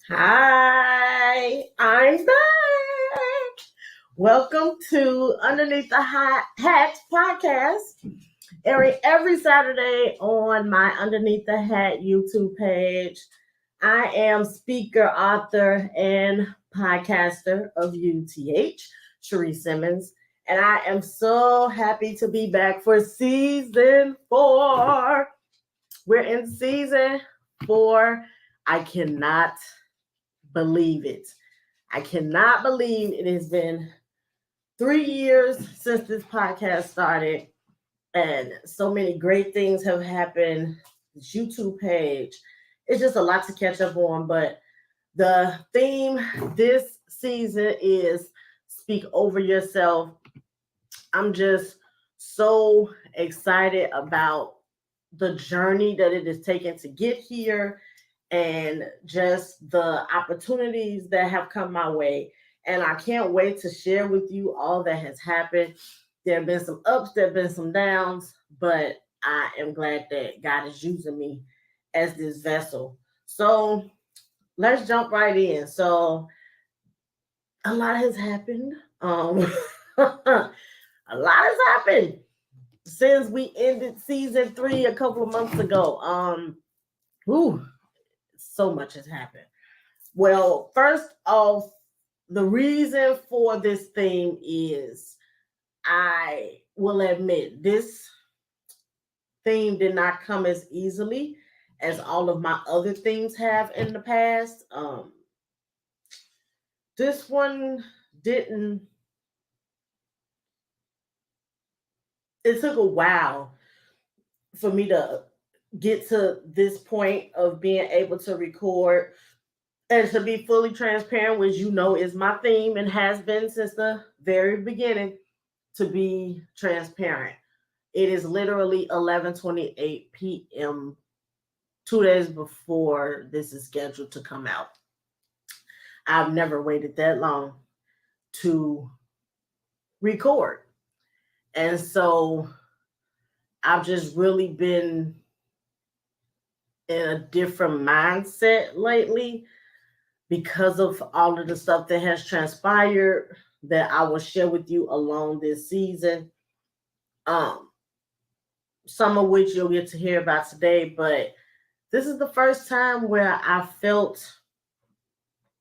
Hi, I'm back. Welcome to Underneath the Hat podcast, airing every Saturday on my Underneath the Hat YouTube page. I am speaker, author, and podcaster of UtH, Cherie Simmons, and I am so happy to be back for season 4. We're in season 4. I cannot believe it. I cannot believe it has been 3 years since this podcast started, and so many great things have happened. This YouTube page, it's just a lot to catch up on. But the theme this season is speak over yourself. I'm just so excited about the journey that it is taking to get here and just the opportunities that have come my way. And I can't wait to share with you all that has happened. There have been some ups, there have been some downs, but I am glad that God is using me as this vessel. So let's jump right in. So a lot has happened. A lot has happened since we ended season 3 a couple of months ago. Whew, so much has happened. Well, first off, the reason for this theme is I will admit this theme did not come as easily as all of my other themes have in the past. This one didn't, it took a while for me to get to this point of being able to record. And to be fully transparent, which you know is my theme and has been since the very beginning, to be transparent. It is literally 11:28 p.m. 2 days before this is scheduled to come out. I've never waited that long to record. And so I've just really been in a different mindset lately because of all of the stuff that has transpired that I will share with you along this season. Um, some of which you'll get to hear about today, but this is the first time where I felt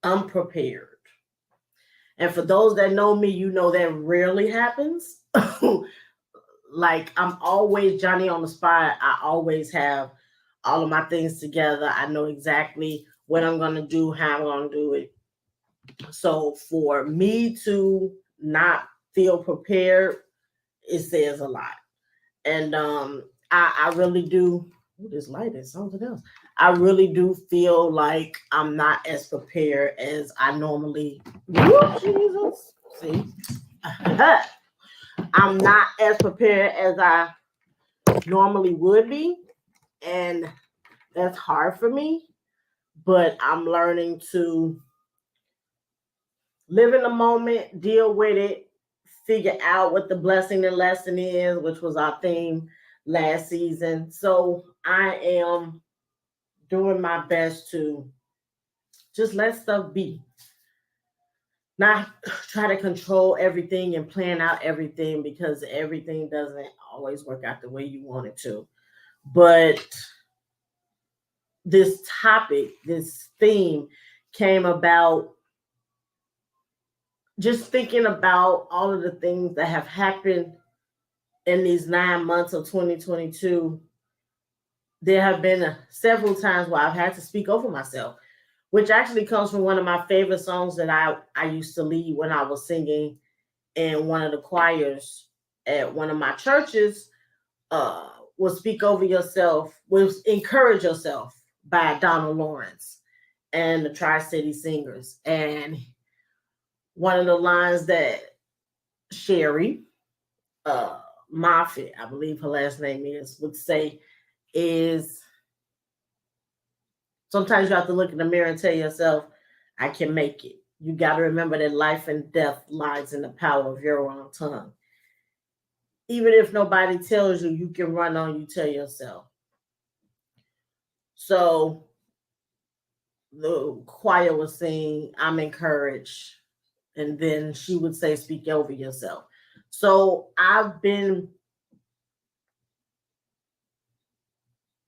unprepared. And for those that know me, you know that rarely happens. Like, I'm always Johnny on the spot. I always have all of my things together. I know exactly what I'm going to do, how I'm going to do it. So for me to not feel prepared, it says a lot. And I really do. Ooh, this light is something else. I really do feel like I'm not as prepared as I normally. Whoop, Jesus. See, I'm not as prepared as I normally would be, and that's hard for me. But I'm learning to live in the moment, deal with it, figure out what the blessing and lesson is, which was our theme last season. So I am doing my best to just let stuff be. Not try to control everything and plan out everything because everything doesn't always work out the way you want it to. But this topic, this theme came about just thinking about all of the things that have happened in these 9 months of 2022. There have been several times where I've had to speak over myself, which actually comes from one of my favorite songs that I used to lead when I was singing in one of the choirs at one of my churches. Was Speak Over Yourself, was Encourage Yourself by Donald Lawrence and the Tri-City Singers. And one of the lines that Sherry Moffitt, I believe her last name is, would say is sometimes you have to look in the mirror and tell yourself, I can make it. You got to remember that life and death lies in the power of your own tongue. Even if nobody tells you, you can run on, you tell yourself. So the choir was saying, I'm encouraged. And then she would say, speak over yourself. So I've been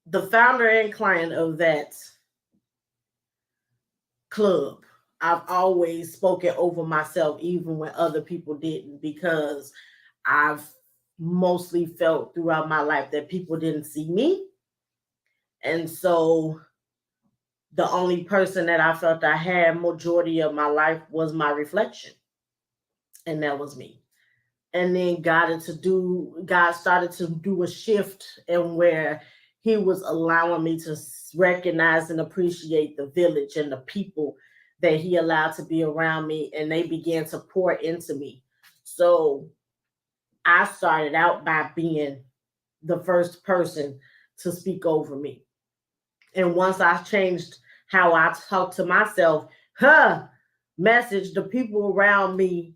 the founder and client of that club. I've always spoken over myself, even when other people didn't, because I've mostly felt throughout my life that people didn't see me. And so the only person that I felt I had majority of my life was my reflection. And that was me. And then God started to do a shift in where he was allowing me to recognize and appreciate the village and the people that he allowed to be around me, and they began to pour into me. So I started out by being the first person to speak over me. And once I changed how I talk to myself, message, the people around me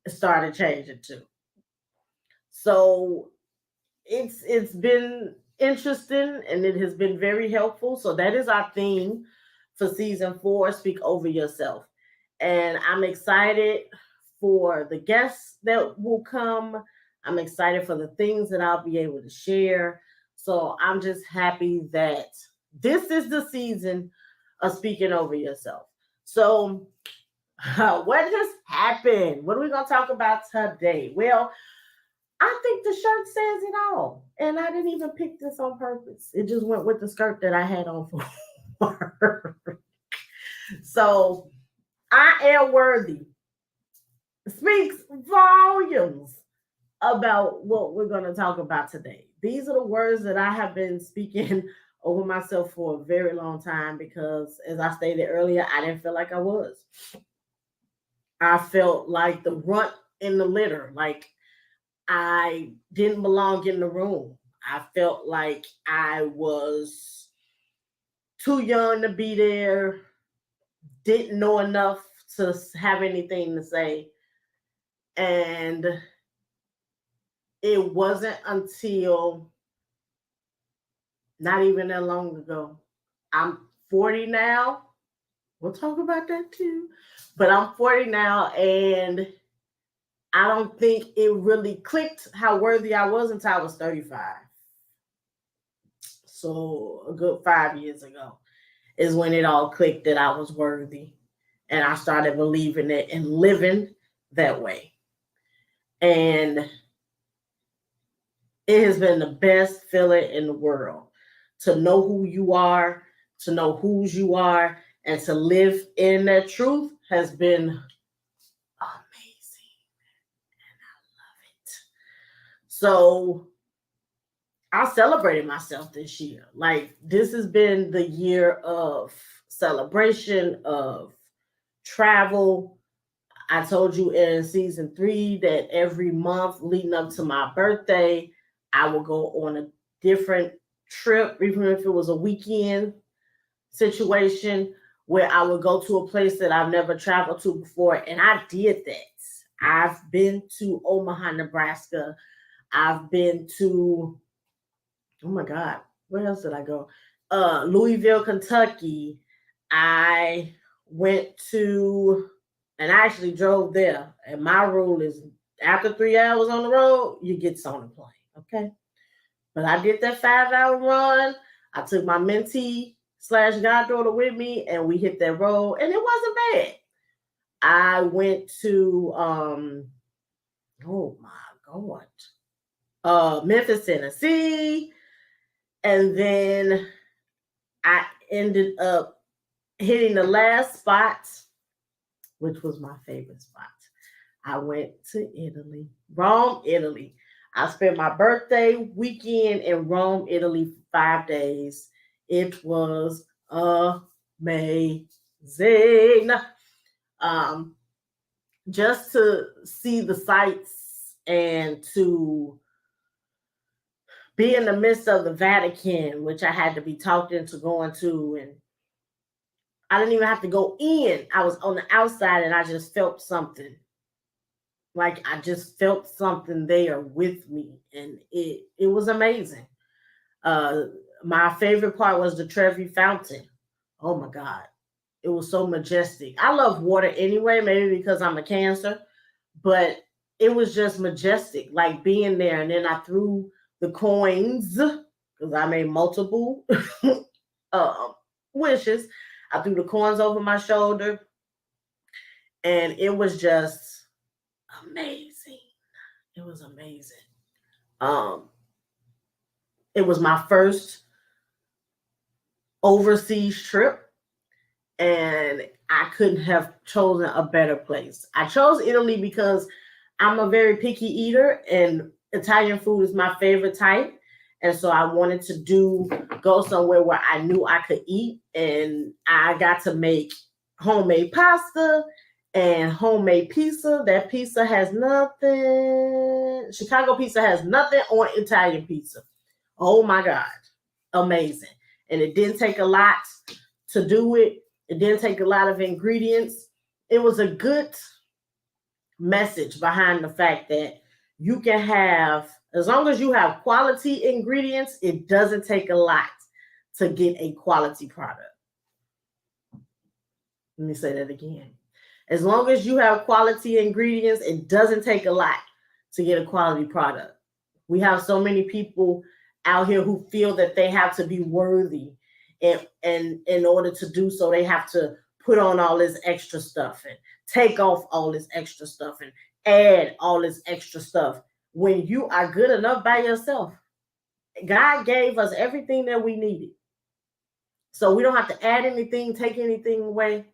started changing too. So it's been interesting and it has been very helpful. So that is our theme for season 4, speak over yourself. And I'm excited for the guests that will come. I'm excited for the things that I'll be able to share. So I'm just happy that this is the season of speaking over yourself. So what has happened? What are we going to talk about today? Well, I think the shirt says it all. And I didn't even pick this on purpose. It just went with the skirt that I had on for work. So I am worthy. Speaks volumes about what we're going to talk about today. These are the words that I have been speaking over myself for a very long time because, as I stated earlier, I didn't feel like I was. I felt like the runt in the litter. Like I didn't belong in the room. I felt like I was too young to be there, didn't know enough to have anything to say. And it wasn't until not even that long ago. I'm 40 now. We'll talk about that too. But I'm 40 now, and I don't think it really clicked how worthy I was until I was 35. So a good 5 years ago is when it all clicked that I was worthy. And I started believing it and living that way. And it has been the best feeling in the world to know who you are, to know whose you are, and to live in that truth has been amazing. And I love it. So I celebrated myself this year. Like, this has been the year of celebration, of travel. I told you in season 3 that every month leading up to my birthday, I will go on a different trip, even if it was a weekend situation where I would go to a place that I've never traveled to before. And I did that. I've been to Omaha, Nebraska. I've been to, oh my God, where else did I go? Louisville, Kentucky. I went to, and I actually drove there. And my rule is after 3 hours on the road, you get on the plane. Okay. But I did that 5 hour run. I took my mentee / goddaughter with me, and we hit that road, and it wasn't bad. I went to oh my God, Memphis, Tennessee, and then I ended up hitting the last spot, which was my favorite spot. I went to Italy, Rome, Italy. I spent my birthday weekend in Rome, Italy for 5 days. It was amazing. Um, just to see the sights and to be in the midst of the Vatican, which I had to be talked into going to, and I didn't even have to go in. I was on the outside and I just felt something. Like I just felt something there with me, and it was amazing. Uh, my favorite part was the Trevi Fountain. Oh my God. It was so majestic. I love water anyway, maybe because I'm a Cancer, but it was just majestic, like being there. And then I threw the coins because I made multiple uh, wishes. I threw the coins over my shoulder, and it was just amazing. It was amazing. Um, it was my first overseas trip, and I couldn't have chosen a better place. I chose Italy because I'm a very picky eater, and Italian food is my favorite type. And so I wanted to go somewhere where I knew I could eat, and I got to make homemade pasta and homemade pizza. That pizza has nothing. Chicago pizza has nothing on Italian pizza. Oh my God, amazing! And it didn't take a lot to do it. It didn't take a lot of ingredients. It was a good message behind the fact that you can have, as long as you have quality ingredients, it doesn't take a lot to get a quality product. Let me say that again. As long as you have quality ingredients, it doesn't take a lot to get a quality product. We have so many people out here who feel that they have to be worthy, and in order to do so, they have to put on all this extra stuff and take off all this extra stuff and add all this extra stuff when you are good enough by yourself. God gave us everything that we needed. So we don't have to add anything, take anything away,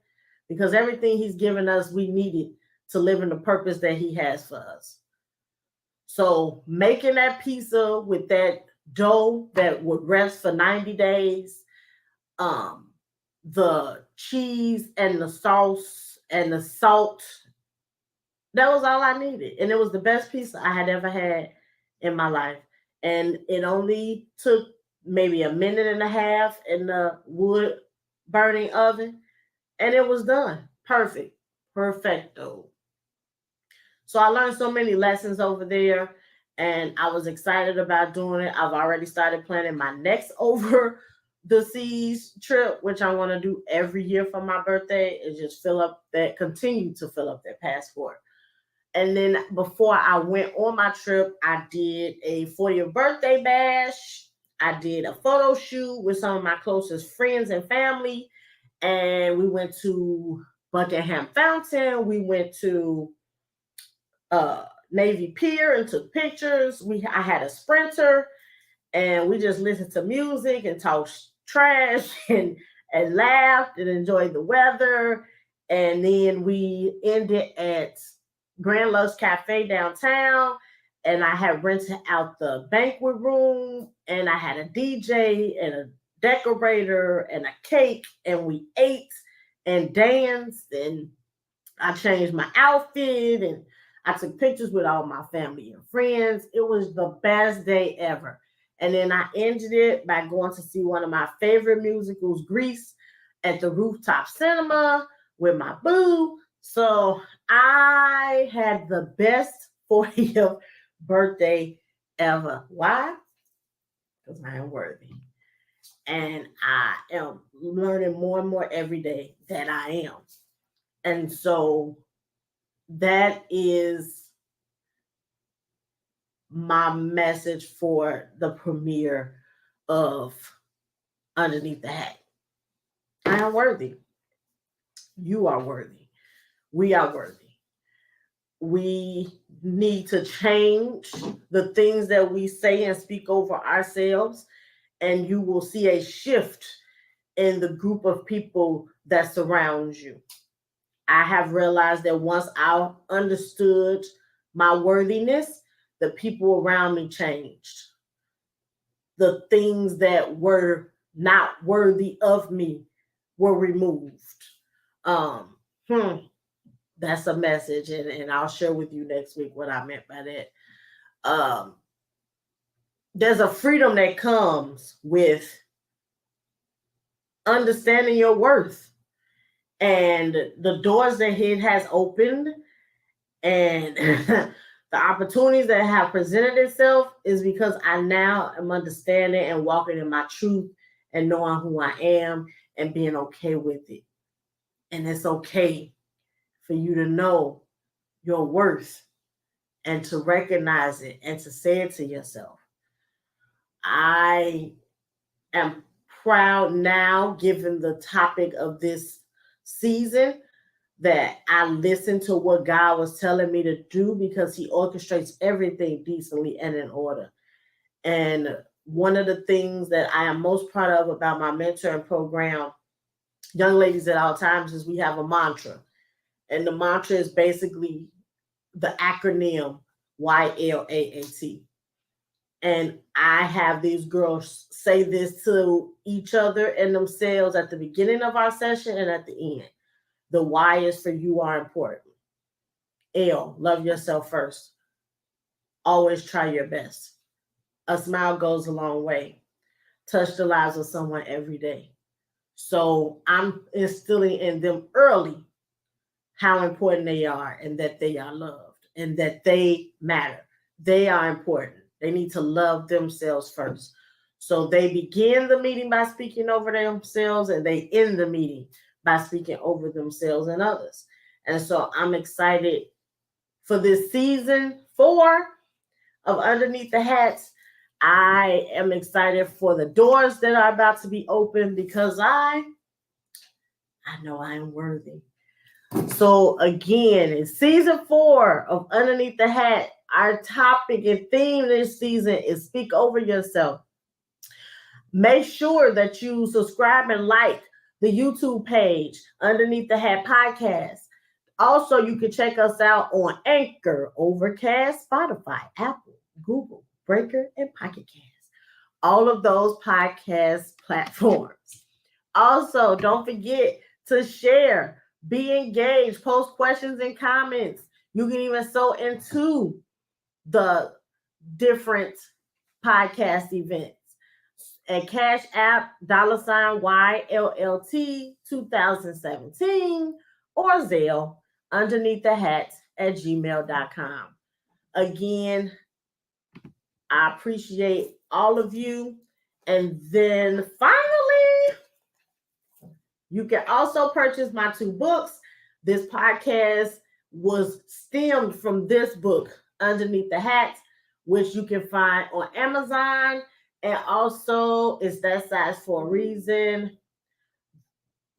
because everything He's given us, we needed to live in the purpose that He has for us. So making that pizza with that dough that would rest for 90 days, the cheese and the sauce and the salt, that was all I needed. And it was the best pizza I had ever had in my life. And it only took maybe a minute and a half in the wood burning oven, and it was done. Perfect. Perfecto. So I learned so many lessons over there, and I was excited about doing it. I've already started planning my next over the seas trip, which I want to do every year for my birthday, and just continue to fill up that passport. And then before I went on my trip, I did a 40th birthday bash. I did a photo shoot with some of my closest friends and family. And we went to Buckingham Fountain. We went to Navy Pier and took pictures. I had a Sprinter, and we just listened to music and talked trash and laughed and enjoyed the weather. And then we ended at Grand Lux Cafe downtown, and I had rented out the banquet room, and I had a DJ and a decorator and a cake, and we ate and danced, and I changed my outfit, and I took pictures with all my family and friends. It was the best day ever. And then I ended it by going to see one of my favorite musicals, Grease, at the Rooftop Cinema with my boo. So I had the best 40th birthday ever. Why? Because I am worthy. And I am learning more and more every day that I am. And so that is my message for the premiere of Underneath the Hat. I am worthy. You are worthy. We are worthy. We need to change the things that we say and speak over ourselves, and you will see a shift in the group of people that surrounds you. I have realized that once I understood my worthiness, the people around me changed. The things that were not worthy of me were removed. Um, that's a message, and I'll share with you next week what I meant by that. There's a freedom that comes with understanding your worth, and the doors that it has opened, and the opportunities that have presented itself is because I now am understanding and walking in my truth and knowing who I am and being okay with it. And it's okay for you to know your worth and to recognize it and to say it to yourself. I am proud now, given the topic of this season, that I listened to what God was telling me to do, because He orchestrates everything decently and in order. And one of the things that I am most proud of about my mentoring program, Young Ladies at All Times, is we have a mantra. And the mantra is basically the acronym YLAAT. And I have these girls say this to each other and themselves at the beginning of our session and at the end. The Y is for you are important. L, love yourself first. Always try your best. A smile goes a long way. Touch the lives of someone every day. So I'm instilling in them early how important they are, and that they are loved, and that they matter. They are important. They need to love themselves first. So they begin the meeting by speaking over themselves, and they end the meeting by speaking over themselves and others. And so I'm excited for this season 4 of Underneath the Hats. I am excited for the doors that are about to be opened, because I know I am worthy. So again, in season 4 of Underneath the Hat, our topic and theme this season is speak over yourself. Make sure that you subscribe and like the YouTube page, Underneath the Hat Podcast. Also, you can check us out on Anchor, Overcast, Spotify, Apple, Google, Breaker, and Pocket Cast. All of those podcast platforms. Also, don't forget to share, be engaged, post questions and comments. You can even sew into the different podcast events at Cash App, $YLLT 2017, or Zelle, underneath the hat at gmail.com. Again, I appreciate all of you. And then finally, you can also purchase my 2 books. This podcast was stemmed from this book, Underneath the Hat, which you can find on Amazon. And also, It's That Size for a Reason,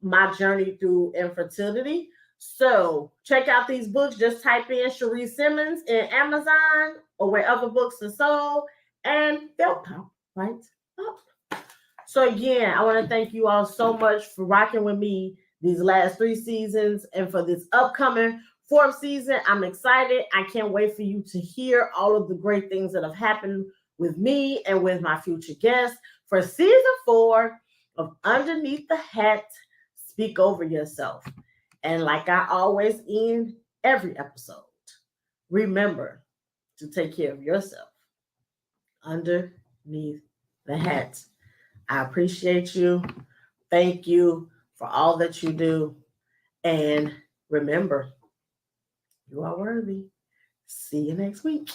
My Journey Through Infertility. So check out these books. Just type in Cherie Simmons in Amazon or wherever books are sold, and they'll pop right up. So again, I want to thank you all so much for rocking with me these last 3 seasons, and for this upcoming 4th season. I'm excited. I can't wait for you to hear all of the great things that have happened with me and with my future guests for season 4 of Underneath the Hat, Speak Over Yourself. And like I always end every episode, remember to take care of yourself underneath the hat. I appreciate you. Thank you for all that you do. And remember, you are worthy. See you next week.